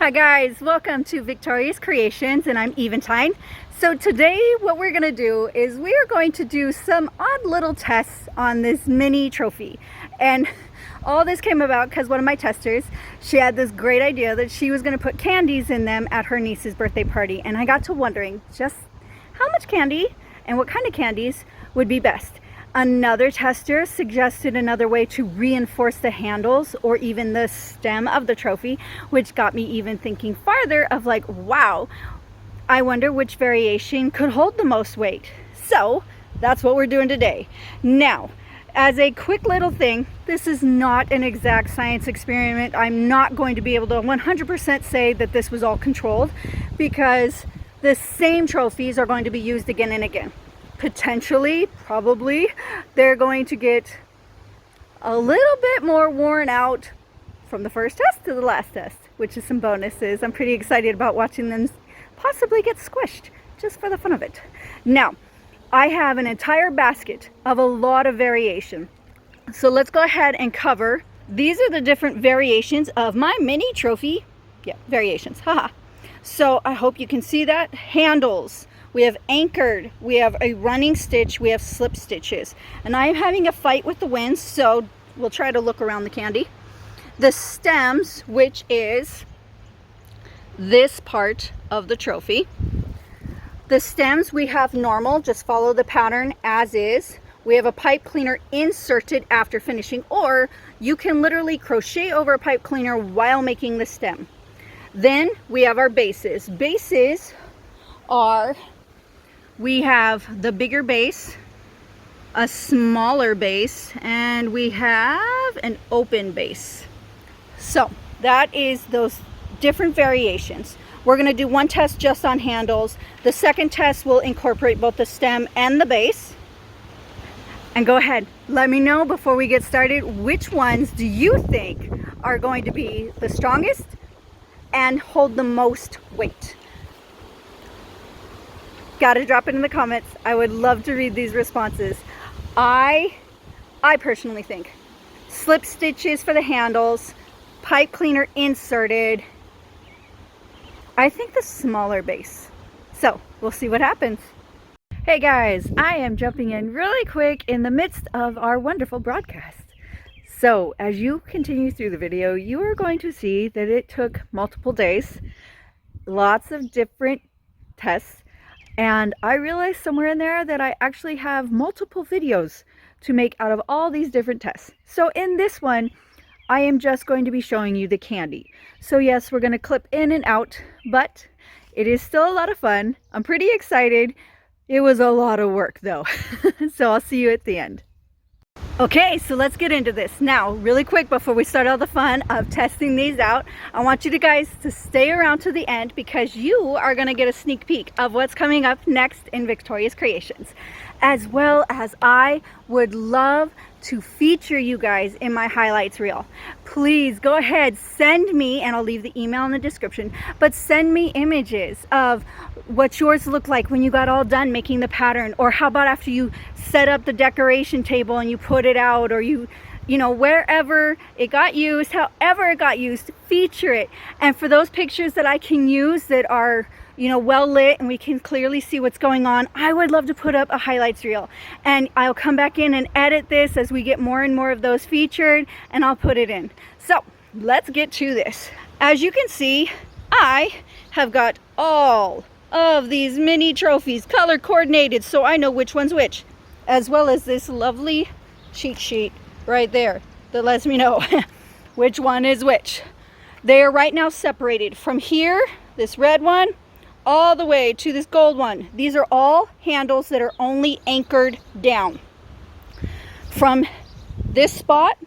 Hi guys, welcome to Victoria's Creations, and I'm Eventine. So today what we're going to do is we are going to do some odd little tests on this mini trophy. And all this came about because one of my testers, she had this great idea that she was going to put candies in them at her niece's birthday party. And I got to wondering just how much candy and what kind of candies would be best. Another tester suggested another way to reinforce the handles or even the stem of the trophy, which got me even thinking farther of like, wow, I wonder which variation could hold the most weight. So that's what we're doing today. Now, as a quick little thing, this is not an exact science experiment. I'm not going to be able to 100% say that this was all controlled, because the same trophies are going to be used again and again. Potentially, probably, they're going to get a little bit more worn out from the first test to the last test, which is some bonuses. I'm pretty excited about watching them possibly get squished, just for the fun of it. Now, I have an entire basket of a lot of variation. So let's go ahead and cover. These are the different variations of my mini trophy. Yeah, variations, haha. So I hope you can see that. Handles. We have anchored, we have a running stitch, we have slip stitches. And I'm having a fight with the wind, so we'll try to look around the candy. The stems, which is this part of the trophy. The stems we have normal, just follow the pattern as is. We have a pipe cleaner inserted after finishing, or you can literally crochet over a pipe cleaner while making the stem. Then we have our bases. Bases are, we have the bigger base, a smaller base, and we have an open base. So that is those different variations. We're going to do one test just on handles. The second test will incorporate both the stem and the base. And go ahead, let me know before we get started, which ones do you think are going to be the strongest and hold the most weight? Gotta drop it in the comments. I would love to read these responses. I personally think slip stitches for the handles, pipe cleaner inserted. I think the smaller base. So we'll see what happens. Hey guys, I am jumping in really quick in the midst of our wonderful broadcast. So as you continue through the video, you are going to see that it took multiple days, lots of different tests. And I realized somewhere in there that I actually have multiple videos to make out of all these different tests. So in this one, I am just going to be showing you the candy. So yes, we're going to clip in and out, but it is still a lot of fun. I'm pretty excited. It was a lot of work though. So I'll see you at the end. Okay, so let's get into this. Now, really quick before we start all the fun of testing these out, I want you guys to stay around to the end, because you are going to get a sneak peek of what's coming up next in Victoria's Creations. As well as I would love to feature you guys in my highlights reel. Please go ahead, send me, and I'll leave the email in the description, but send me images of what yours look like when you got all done making the pattern, or how about after you set up the decoration table and you put it out, or you know, wherever it got used, however it got used, feature it. And for those pictures that I can use that are, you know, well lit and we can clearly see what's going on, I would love to put up a highlights reel, and I'll come back in and edit this as we get more and more of those featured, and I'll put it in. So let's get to this. As you can see, I have got all of these mini trophies color coordinated, so I know which one's which, as well as this lovely cheat sheet right there that lets me know which one is which. They are right now separated from here, this red one, all the way to this gold one. These are all handles that are only anchored down. From this spot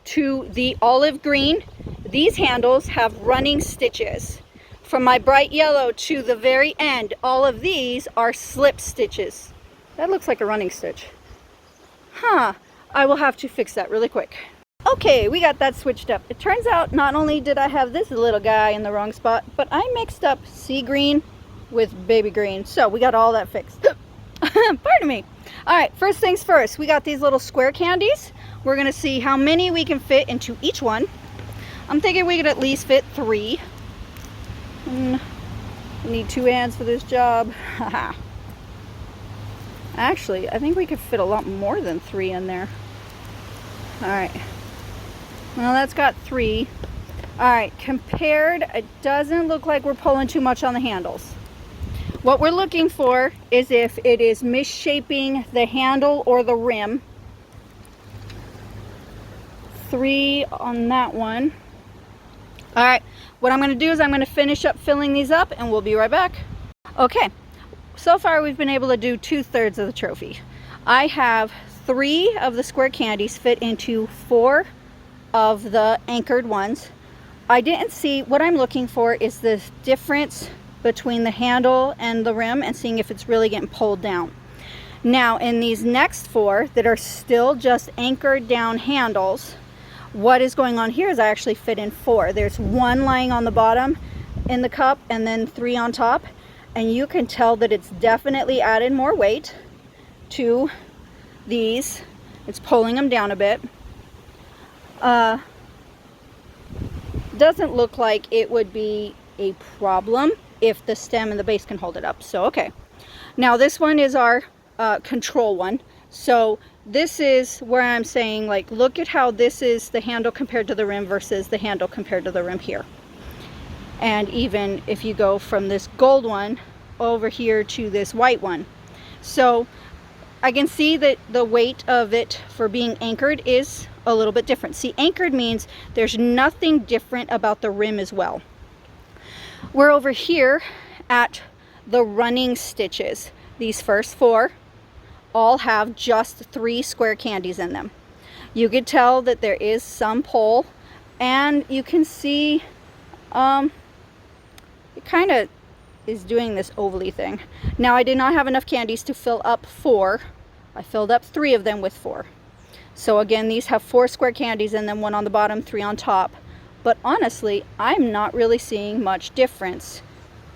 to the olive green, these handles have running stitches. From my bright yellow to the very end, all of these are slip stitches. That looks like a running stitch. Huh, I will have to fix that really quick. Okay, we got that switched up. It turns out not only did I have this little guy in the wrong spot, but I mixed up sea green with baby green. So we got all that fixed. Pardon me. All right, first things first, we got these little square candies. We're gonna see how many we can fit into each one. I'm thinking we could at least fit 3. I need 2 hands for this job. Actually, I think we could fit a lot more than 3 in there. All right. Well, that's got 3. All right, compared, it doesn't look like we're pulling too much on the handles. What we're looking for is if it is misshaping the handle or the rim. 3 on that one. All right, what I'm going to do is I'm going to finish up filling these up and we'll be right back. Okay, so far we've been able to do 2/3 of the trophy. I have 3 of the square candies fit into 4 of the anchored ones. I didn't see, what I'm looking for is the difference between the handle and the rim and seeing if it's really getting pulled down. Now in these next 4 that are still just anchored down handles, what is going on here is I actually fit in 4. There's 1 lying on the bottom in the cup and then 3 on top, and you can tell that it's definitely added more weight to these. It's pulling them down a bit. Doesn't look like it would be a problem if the stem and the base can hold it up. So okay, now this one is our control one. So this is where I'm saying, like, look at how this is the handle compared to the rim versus the handle compared to the rim here. And even if you go from this gold one over here to this white one. So I can see that the weight of it for being anchored is a little bit different. See, anchored means there's nothing different about the rim as well. We're over here at the running stitches. These first 4 all have just 3 square candies in them. You could tell that there is some pull, and you can see it kind of is doing this ovally thing. Now I did not have enough candies to fill up 4. I filled up 3 of them with 4. So again, these have 4 square candies in them, 1 on the bottom, 3 on top. But honestly, I'm not really seeing much difference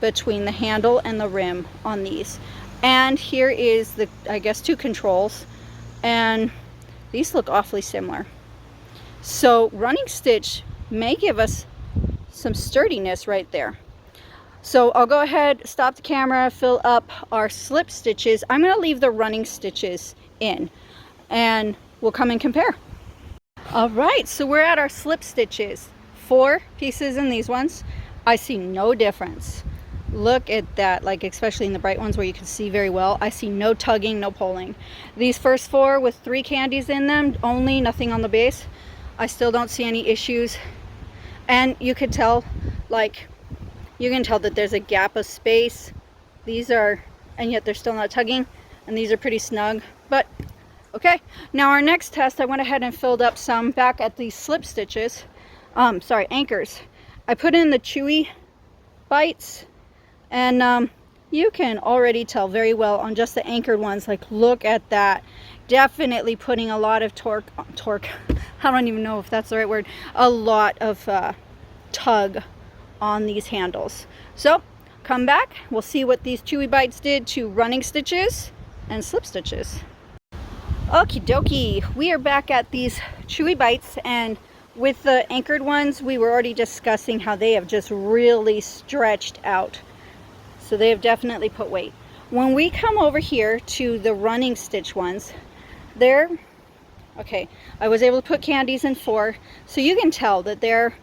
between the handle and the rim on these. And here is the, I guess, 2 controls, and these look awfully similar. So running stitch may give us some sturdiness right there. So I'll go ahead, stop the camera, fill up our slip stitches. I'm going to leave the running stitches in, and we'll come and compare. All right, so we're at our slip stitches. 4 pieces in these ones. I see no difference. Look at that, like especially in the bright ones where you can see very well. I see no tugging, no pulling. These first 4 with 3 candies in them only, nothing on the base. I still don't see any issues. And you could tell, like, you can tell that there's a gap of space. These are, and yet they're still not tugging, and these are pretty snug. But okay, now our next test, I went ahead and filled up some back at these slip stitches. Anchors. I put in the chewy bites, and you can already tell very well on just the anchored ones. Like, look at that. Definitely putting a lot of torque. I don't even know if that's the right word. A lot of tug on these handles. So come back, we'll see what these chewy bites did to running stitches and slip stitches. Okie dokie, we are back at these chewy bites, and with the anchored ones, we were already discussing how they have just really stretched out. So they have definitely put weight. When we come over here to the running stitch ones, they're, okay, I was able to put candies in 4, so you can tell that they're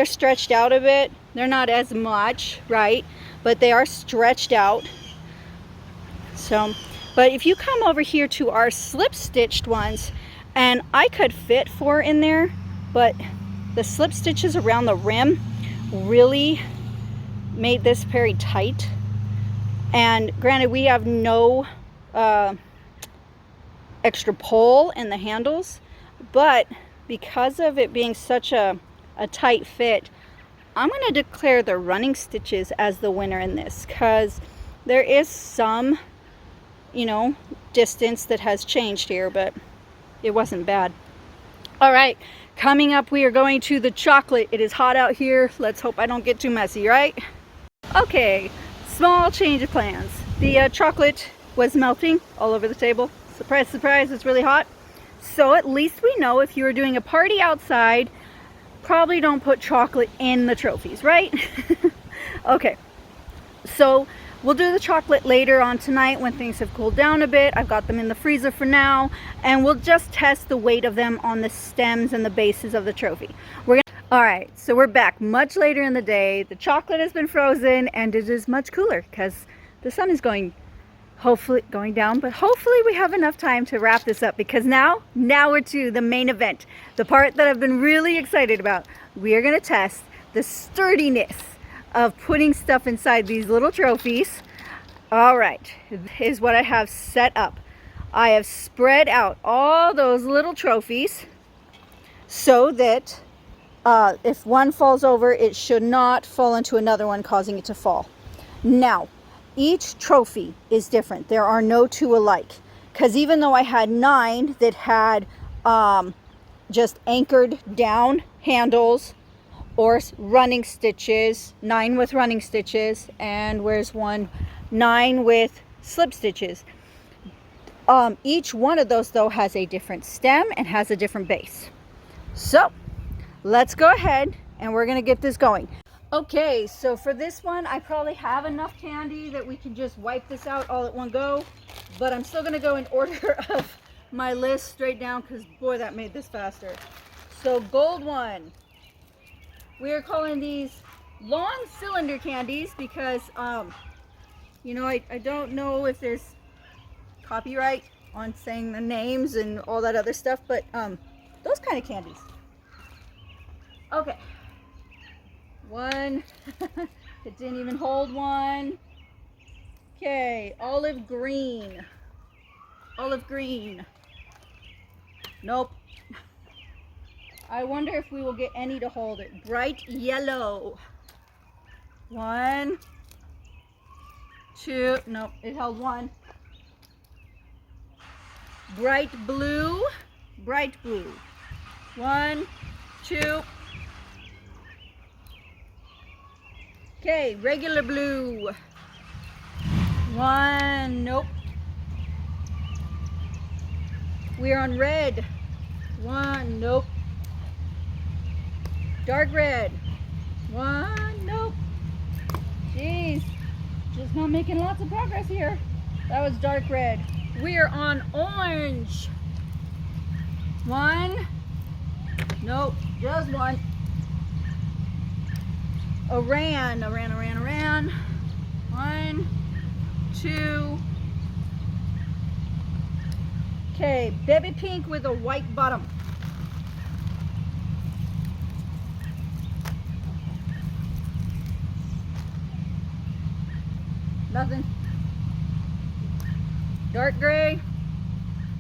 stretched out a bit. They're not as much, right? But they are stretched out. So, but if you come over here to our slip stitched ones, and I could fit 4 in there, but the slip stitches around the rim really made this very tight. And granted, we have no extra pull in the handles, but because of it being such a tight fit, I'm going to declare the running stitches as the winner in this, because there is some, you know, distance that has changed here, but it wasn't bad. All right, coming up, we are going to the chocolate. It is hot out here. Let's hope I don't get too messy, right? Okay, small change of plans. The chocolate was melting all over the table. Surprise, surprise, it's really hot. So at least we know if you were doing a party outside, probably don't put chocolate in the trophies, right? Okay, so we'll do the chocolate later on tonight when things have cooled down a bit. I've got them in the freezer for now, and we'll just test the weight of them on the stems and the bases of the trophy. All right, so we're back much later in the day. The chocolate has been frozen and it is much cooler because the sun is hopefully going down, but hopefully we have enough time to wrap this up, because now we're to the main event, the part that I've been really excited about. We are going to test the sturdiness of putting stuff inside these little trophies. All right, here's what I have set up. I have spread out all those little trophies so that if one falls over, it should not fall into another one, causing it to fall. Now, each trophy is different. There are no two alike, because even though I had 9 that had just anchored down handles or running stitches, 9 with running stitches, and where's one, 9 with slip stitches. Each one of those though has a different stem and has a different base. So let's go ahead and we're gonna get this going. Okay, so for this one, I probably have enough candy that we can just wipe this out all at one go, but I'm still gonna go in order of my list straight down, because boy, that made this faster. So gold one, we are calling these long cylinder candies because, you know, I don't know if there's copyright on saying the names and all that other stuff, but those kind of candies. Okay, one, it didn't even hold one. Okay, olive green, nope. I wonder if we will get any to hold it. Bright yellow, 1, 2, nope, it held 1. Bright blue, 1, 2. Okay, regular blue, 1, nope. We're on red, 1, nope. Dark red, 1, nope. Jeez, just not making lots of progress here. That was dark red. We're on orange, 1, nope, just 1. Aran, 1, 2. Okay, baby pink with a white bottom. Nothing. Dark gray,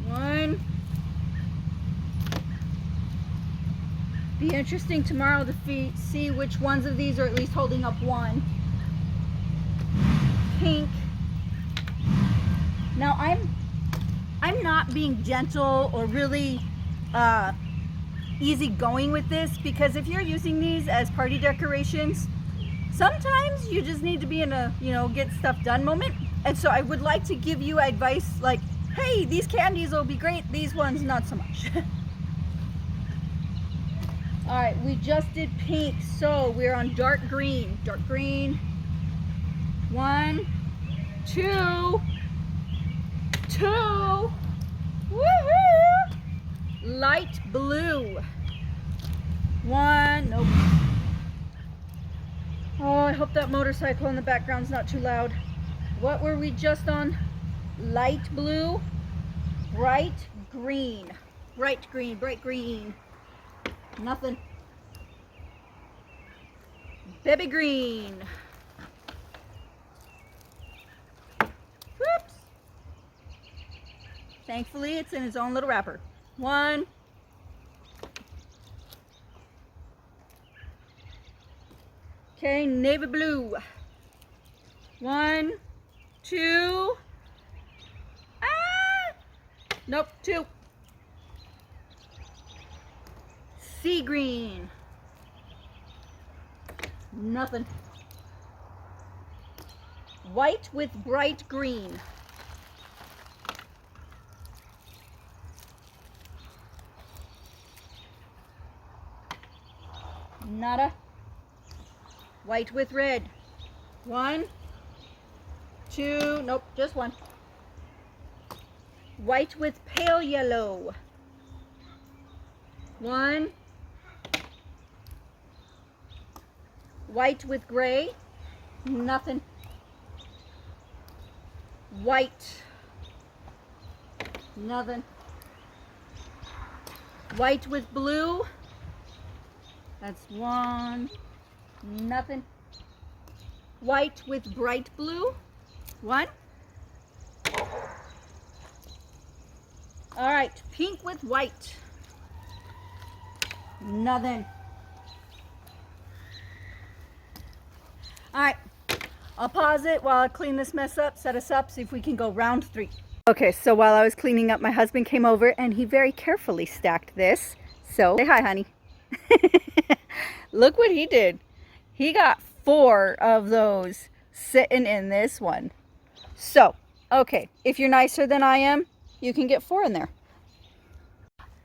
1. Be interesting tomorrow to see which ones of these are at least holding up 1. Pink. Now I'm not being gentle or really easy going with this, because if you're using these as party decorations, sometimes you just need to be in a, you know, get stuff done moment. And so I would like to give you advice like, hey, these candies will be great, these ones not so much. All right, we just did pink, so we're on dark green. 1, 2, 2. Woohoo! Light blue, 1, nope. Oh, I hope that motorcycle in the background's not too loud. What were we just on? Light blue, bright green, bright green. Nothing. Baby green. Whoops. Thankfully, it's in its own little wrapper. 1. Okay, navy blue. 1, 2. Ah! Nope, 2. Sea green. Nothing. White with bright green. Nada. White with red. 1, 2, nope, just 1. White with pale yellow. 1. White with gray. Nothing. White. Nothing. White with blue. That's 1. Nothing. White with bright blue. 1. All right, pink with white. Nothing. All right, I'll pause it while I clean this mess up, set us up, see if we can go round 3. Okay, so while I was cleaning up, my husband came over and he very carefully stacked this. So, say hi, honey. Look what he did. He got 4 of those sitting in this one. So, okay, if you're nicer than I am, you can get 4 in there.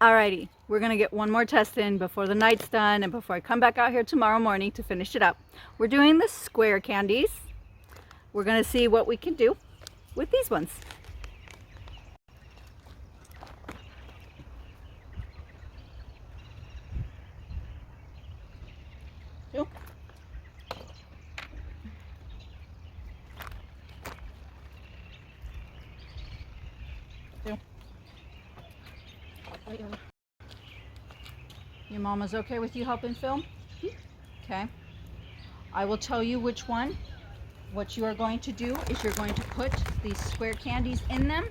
Alrighty, we're gonna get one more test in before the night's done and before I come back out here tomorrow morning to finish it up. We're doing the square candies. We're gonna see what we can do with these ones. Two. Two. Your mama's okay with you helping film? Okay. I will tell you which one. What you are going to do is you're going to put these square candies in them.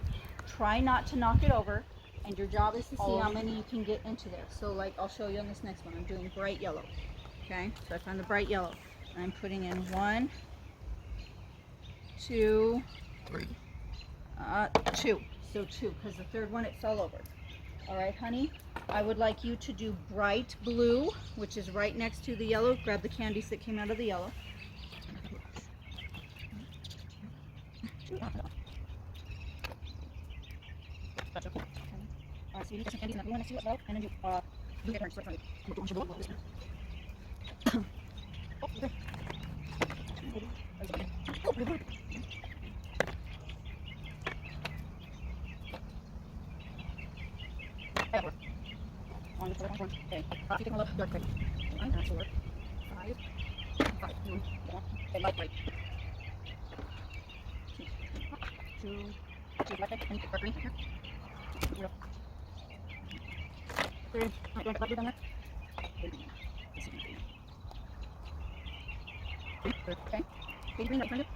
Try not to knock it over. And your job is to see how many you can get into there. So like I'll show you on this next one. I'm doing bright yellow. Okay, so I found the bright yellow. And I'm putting in 1, 2, 3. 2. So 2, because the third one it fell over. All right, honey, I would like you to do bright blue, which is right next to the yellow. Grab the candies that came out of the yellow. So you get some candies in that blue one next to it as well, and then you blue it right in front of you. Okay. If you take a look, dark gray. 1, that's 4, 5, 5. Okay, light gray. 2, 2, light gray, and dark green here. 0. 3, light dark blue down there. Okay. Baby green right behind you.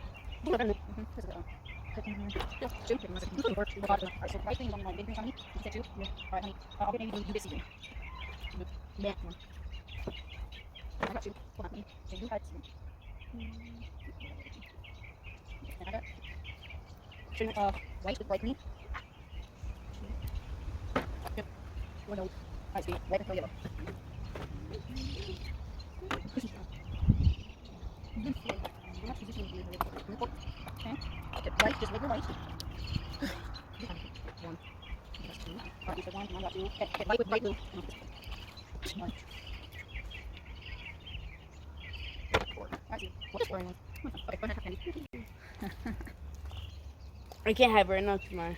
Alright, so right thing on my baby green, honey. You said 2? Yeah. Alright, honey. I'll get maybe do this green. Yeah. I got 2. Hold on, honey. So you had 2. And I got 2 white with bright green. Good. 1 no. I see. White with yellow. Okay. Get white, just regular white. 1. That's 2. Alright, you said 1, and I got 2. Okay, get white with bright blue. 1. 4. I see. What's scoring one? Okay, go ahead, candy. I can't have it right now tomorrow.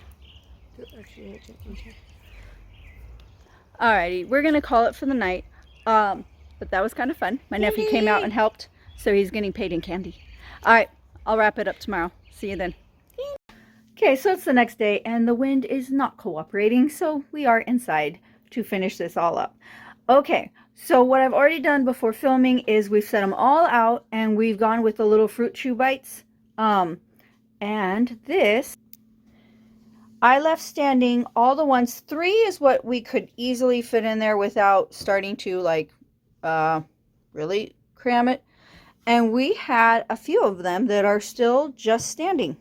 Alrighty, we're gonna call it for the night. But that was kind of fun. My nephew came out and helped, so he's getting paid in candy. Alright, I'll wrap it up tomorrow. See you then. Okay, so it's the next day and the wind is not cooperating, so we are inside to finish this all up. Okay, so what I've already done before filming is we've set them all out and we've gone with the little fruit chew bites. And this, I left standing all the ones. 3 is what we could easily fit in there without starting to like really cram it. And we had a few of them that are still just standing.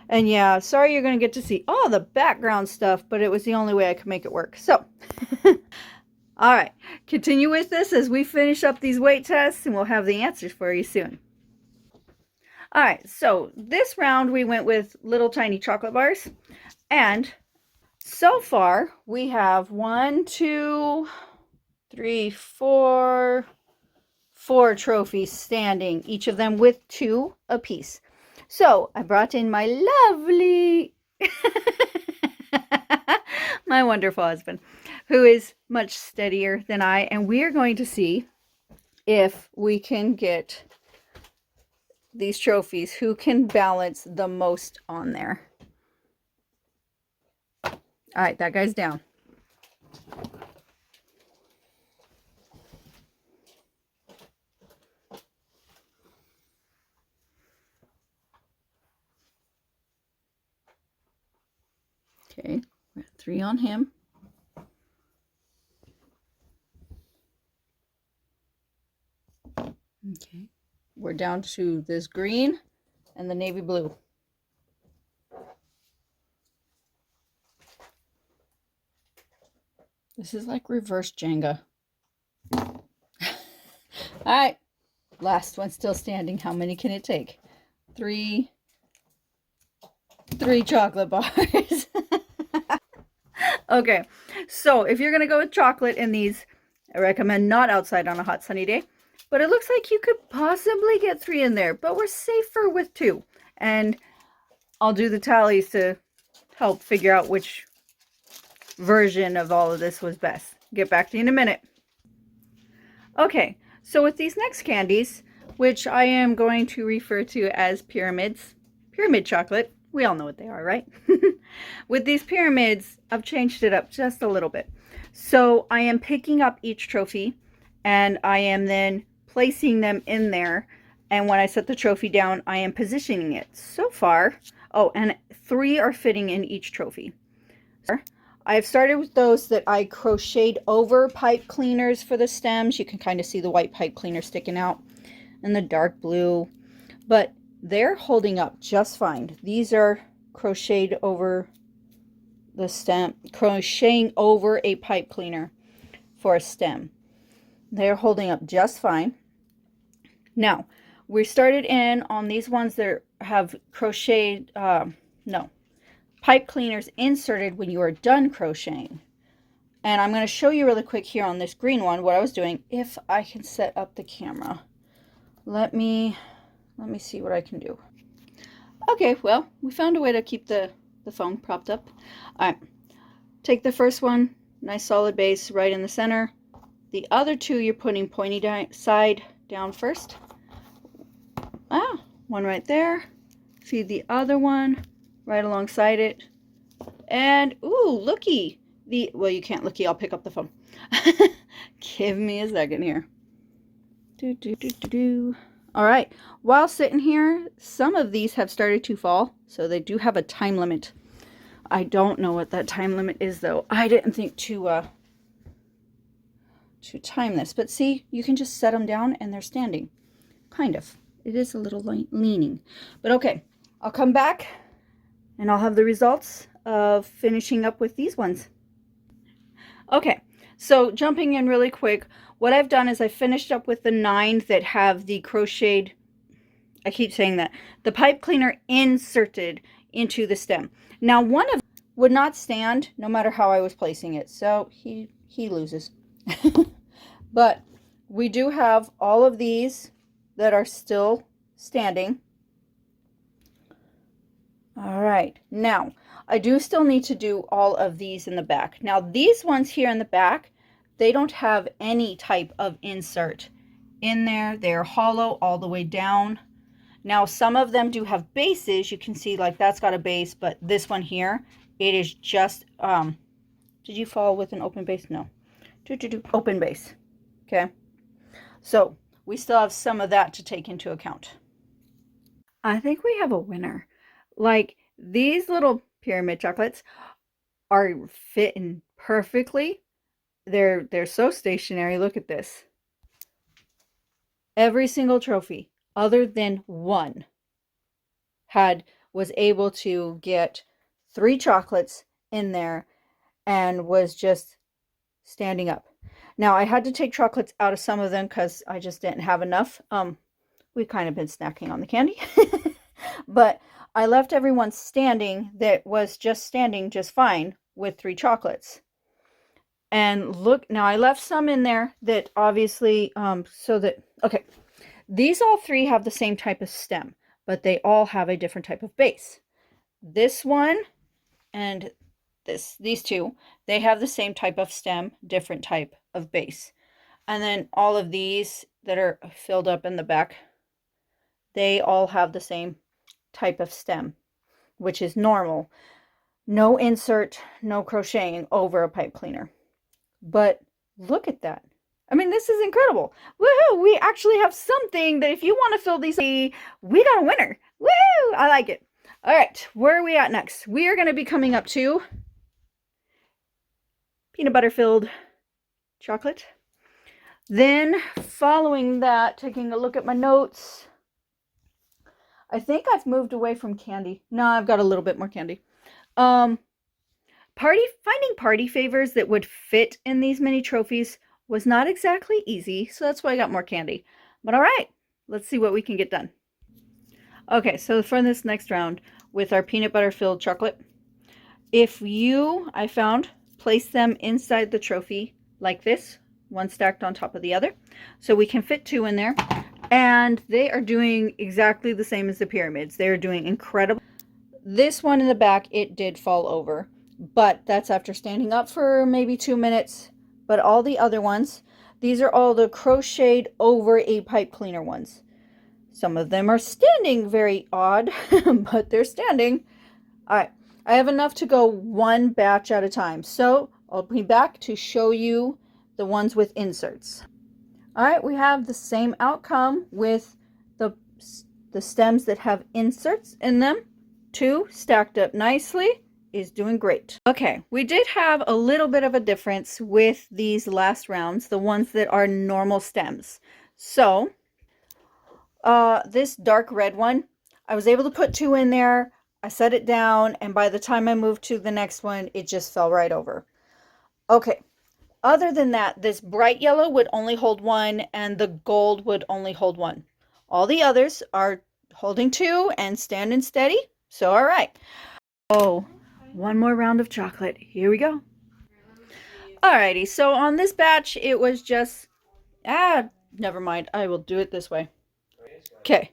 And yeah, sorry you're going to get to see all the background stuff, but it was the only way I could make it work. So, all right, continue with this as we finish up these weight tests and we'll have the answers for you soon. All right, so this round we went with little tiny chocolate bars. And so far we have 1, 2, 3, 4, 4 trophies standing, each of them with 2 apiece. So I brought in my lovely, my wonderful husband, who is much steadier than I, and we are going to see if we can get these trophies, who can balance the most on there. All right, that guy's down. Okay, we're at 3 on him. Okay, we're down to this green and the navy blue. This is like reverse Jenga. All right, last one still standing. How many can it take? 3 chocolate bars. Okay, so if you're gonna go with chocolate in these, I recommend not outside on a hot sunny day, but it looks like you could possibly get 3 in there, but we're safer with 2, and I'll do the tallies to help figure out which version of all of this was best. Get back to you in a minute. Okay, so with these next candies, which I am going to refer to as pyramids, pyramid chocolate, we all know what they are, right? With these pyramids, I've changed it up just a little bit. So I am picking up each trophy and I am then placing them in there. And when I set the trophy down, I am positioning it. So far, oh, and 3 are fitting in each trophy. I've started with those that I crocheted over pipe cleaners for the stems. You can kind of see the white pipe cleaner sticking out and the dark blue, but they're holding up just fine. These are crocheted over the stem, crocheting over a pipe cleaner for a stem. They're holding up just fine. Now, we started in on these ones that have crocheted, pipe cleaners inserted when you are done crocheting. And I'm going to show you really quick here on this green one what I was doing. If I can set up the camera, let me see what I can do. Okay, well, we found a way to keep the phone propped up. All right, take the first one, nice solid base right in the center. The other 2 you're putting pointy side down first. One right there. See the other one right alongside it. And ooh, looky. Well, you can't looky, I'll pick up the phone. Give me a second here. All right, while sitting here, some of these have started to fall, so they do have a time limit. I don't know what that time limit is, though. I didn't think to time this, but see, you can just set them down and they're standing. Kind of. It is a little leaning, but okay. I'll come back and I'll have the results of finishing up with these ones. Okay, so jumping in really quick, what I've done is I finished up with the 9 that have the crocheted, I keep saying that, the pipe cleaner inserted into the stem. Now, one of them would not stand no matter how I was placing it, so he loses. But we do have all of these that are still standing. All right, now I do still need to do all of these in the back. Now these ones here in the back, they don't have any type of insert in there. They're hollow all the way down. Now some of them do have bases. You can see like that's got a base, but this one here, it is just, did you fall with an open base? No. Open base. Okay. So we still have some of that to take into account. I think we have a winner. Like these little pyramid chocolates are fitting perfectly. They're so stationary. Look at this. Every single trophy other than one was able to get 3 chocolates in there and was just standing up. Now I had to take chocolates out of some of them because I just didn't have enough. We've kind of been snacking on the candy. But I left everyone standing that was just standing just fine with 3 chocolates. And look, now I left some in there that obviously, okay, these all three have the same type of stem, but they all have a different type of base. This one and these two, they have the same type of stem, different type of base. And then all of these that are filled up in the back, they all have the same type of stem, which is normal. No insert, no crocheting over a pipe cleaner. But look at that. I mean, this is incredible. Woohoo! We actually have something that if you want to fill these, we got a winner. Woohoo! I like it. All right, where are we at next? We are going to be coming up to peanut butter filled chocolate. Then following that, taking a look at my notes, I think I've moved away from candy. No, I've got a little bit more candy. Finding party favors that would fit in these mini trophies was not exactly easy, so that's why I got more candy. But all right, let's see what we can get done. Okay, so for this next round with our peanut butter filled chocolate, if you, I found, place them inside the trophy like this, one stacked on top of the other, so we can fit two in there, and they are doing exactly the same as the pyramids. They are doing incredible. This one in the back, it did fall over, but that's after standing up for maybe 2 minutes. But all the other ones, these are all the crocheted over a pipe cleaner ones. Some of them are standing very odd, but they're standing. All right, I have enough to go one batch at a time. So I'll be back to show you the ones with inserts. All right, we have the same outcome with the stems that have inserts in them. Two stacked up nicely is doing great. Okay, we did have a little bit of a difference with these last rounds, the ones that are normal stems. So this dark red one, I was able to put two in there. I set it down, and by the time I moved to the next one, it just fell right over. Okay, other than that, this bright yellow would only hold one, and the gold would only hold one. All the others are holding two and standing steady. So, all right. Oh, one more round of chocolate. Here we go. Alrighty, so on this batch, it was just, never mind. I will do it this way. Okay,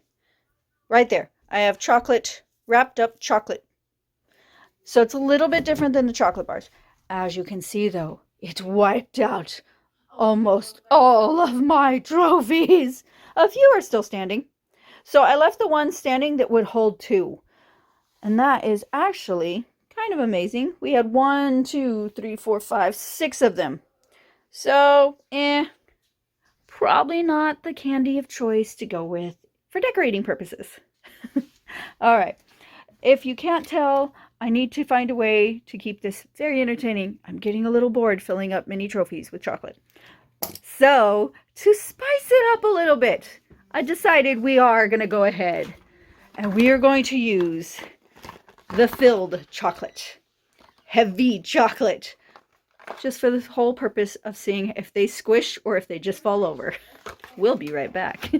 right there. I have chocolate, wrapped up chocolate. So it's a little bit different than the chocolate bars. As you can see, though, it wiped out almost all of my trophies. A few are still standing. So I left the one standing that would hold two. And that is actually kind of amazing. We had 1, 2, 3, 4, 5, 6 of them. So, probably not the candy of choice to go with for decorating purposes. All right. If you can't tell, I need to find a way to keep this very entertaining. I'm getting a little bored filling up mini trophies with chocolate. So, to spice it up a little bit, I decided we are going to go ahead and we are going to use the filled chocolate, heavy chocolate, just for the whole purpose of seeing if they squish or if they just fall over. We'll be right back.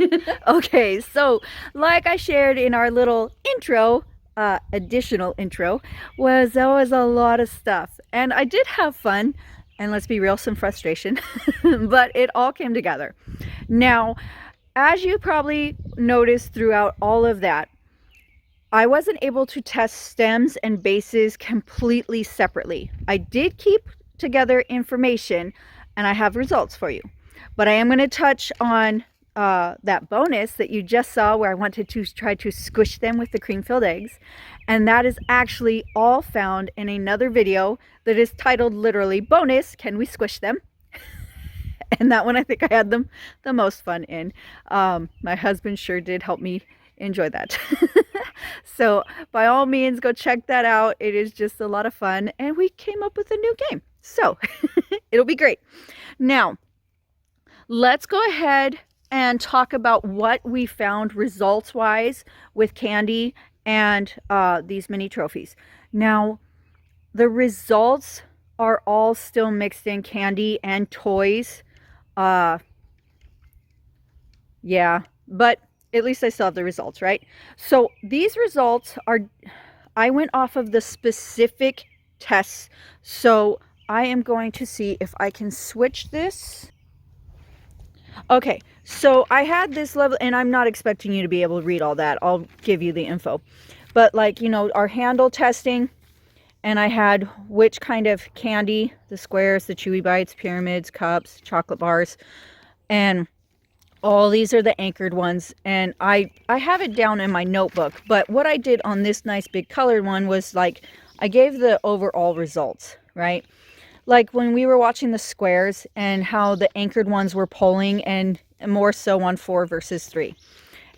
Okay, so like I shared in our little intro, additional intro, there was a lot of stuff, and I did have fun, and let's be real, some frustration, but it all came together. Now, as you probably noticed throughout all of that, I wasn't able to test stems and bases completely separately. I did keep together information, and I have results for you. But I am going to touch on that bonus that you just saw where I wanted to try to squish them with the cream-filled eggs. And that is actually all found in another video that is titled literally, Bonus, Can We Squish Them? And that one I think I had the most fun in. My husband sure did help me enjoy that. So by all means, go check that out. It is just a lot of fun, and we came up with a new game, so it'll be great. Now let's go ahead and talk about what we found results wise with candy and these mini trophies. Now the results are all still mixed in candy and toys. Yeah, but at least I still have the results, right? So these results are, I went off of the specific tests. So I am going to see if I can switch this. Okay, so I had this level, and I'm not expecting you to be able to read all that. I'll give you the info. But like, you know, our handle testing, and I had which kind of candy, the squares, the chewy bites, pyramids, cups, chocolate bars, and all these are the anchored ones. And I have it down in my notebook, but what I did on this nice big colored one was like, I gave the overall results, right? Like when we were watching the squares and how the anchored ones were pulling, and more so on 4 versus 3.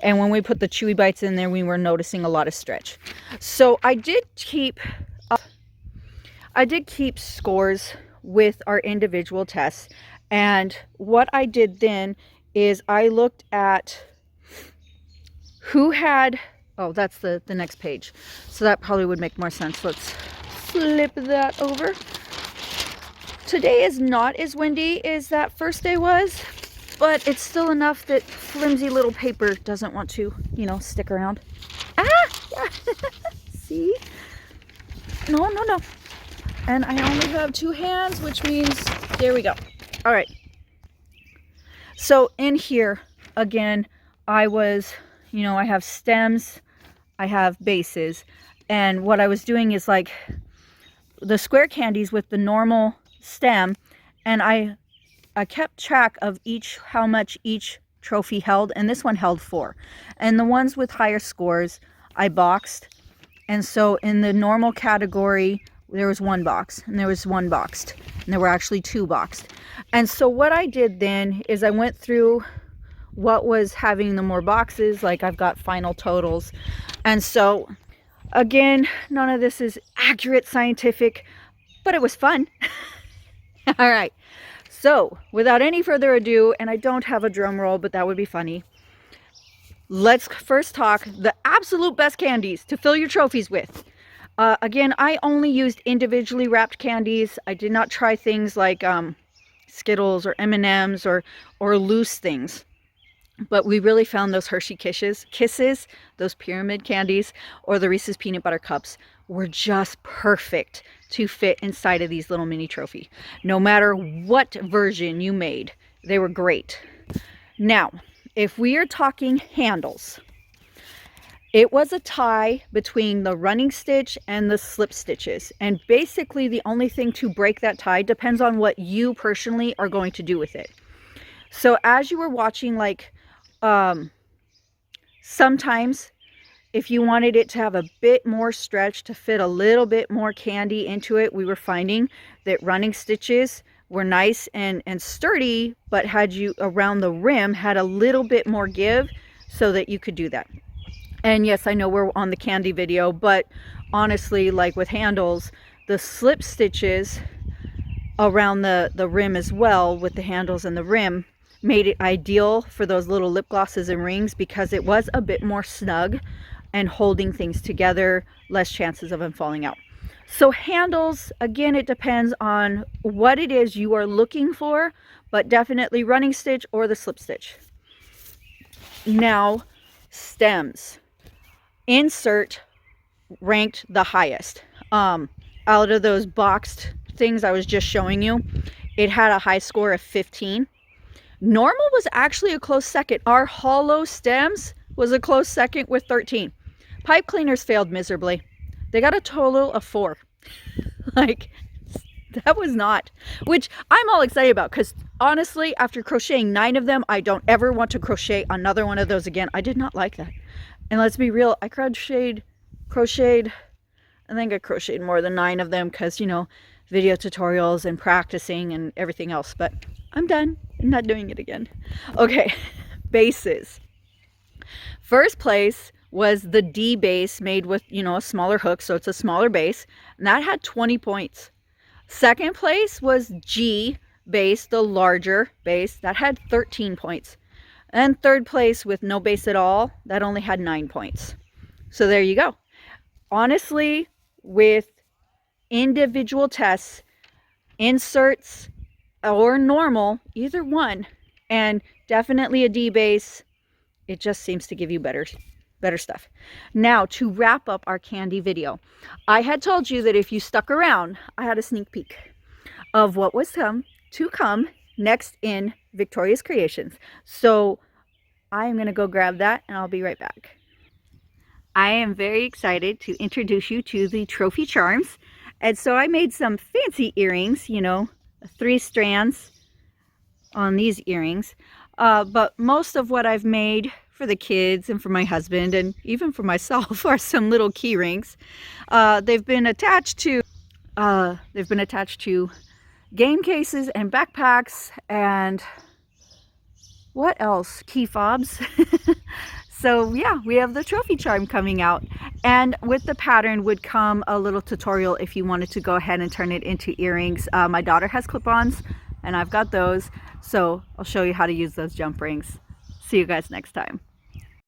And when we put the chewy bites in there, we were noticing a lot of stretch. So I did keep scores with our individual tests. And what I did then is I looked at who had, oh, that's the next page. So that probably would make more sense. Let's flip that over. Today is not as windy as that first day was, but it's still enough that flimsy little paper doesn't want to, you know, stick around. Ah! See? No, no, no. And I only have 2 hands, which means, there we go. All right. So in here, again, I was, you know, I have stems, I have bases. And what I was doing is like the square candies with the normal stem, and I kept track of how much each trophy held, and this one held 4. And the ones with higher scores I boxed. And so in the normal category there was 1 box, and there was 1 boxed, and there were actually 2 boxed. And so what I did then is I went through what was having the more boxes, like I've got final totals. And so again, none of this is accurate scientific, but it was fun. All right, so without any further ado, and I don't have a drum roll, but that would be funny, let's first talk the absolute best candies to fill your trophies with. Again, I only used individually wrapped candies. I did not try things like Skittles or M&Ms or loose things. But we really found those Hershey Kisses, those pyramid candies, or the Reese's Peanut Butter Cups were just perfect to fit inside of these little mini trophy. No matter what version you made, they were great. Now, if we are talking handles, it was a tie between the running stitch and the slip stitches. And basically the only thing to break that tie depends on what you personally are going to do with it. So as you were watching, like, sometimes if you wanted it to have a bit more stretch to fit a little bit more candy into it, we were finding that running stitches were nice and sturdy, but had you around the rim had a little bit more give so that you could do that. And yes, I know we're on the candy video, but honestly, like with handles, the slip stitches around the rim as well, with the handles and the rim, made it ideal for those little lip glosses and rings because it was a bit more snug and holding things together, less chances of them falling out. So handles, again, it depends on what it is you are looking for, but definitely running stitch or the slip stitch. Now, stems. Insert ranked the highest. Out of those boxed things I was just showing you, it had a high score of 15. Normal was actually a close second. Our hollow stems was a close second with 13. Pipe cleaners failed miserably. They got a total of 4. Like, that was not, which I'm all excited about, because honestly, after crocheting 9 of them, I don't ever want to crochet another one of those again. I did not like that. And let's be real, I crocheted, I think I crocheted more than 9 of them because, you know, video tutorials and practicing and everything else. But I'm done. I'm not doing it again. Okay, bases. First place was the D base made with, you know, a smaller hook, so it's a smaller base. And that had 20 points. Second place was G base, the larger base. That had 13 points. And third place with no base at all, that only had 9 points. So there you go. Honestly, with individual tests, inserts or normal, either one, and definitely a D base, it just seems to give you better stuff. Now, to wrap up our candy video, I had told you that if you stuck around, I had a sneak peek. of what was to come next in Victoria's Creations. So I am going to go grab that and I'll be right back. I am very excited to introduce you to the trophy charms. And so I made some fancy earrings, you know, 3 strands on these earrings. But most of what I've made for the kids and for my husband and even for myself are some little key rings. They've been attached to game cases and backpacks and what else? Key fobs. So yeah, we have the trophy charm coming out, and with the pattern would come a little tutorial if you wanted to go ahead and turn it into earrings. My daughter has clip-ons and I've got those, so I'll show you how to use those jump rings. See you guys next time.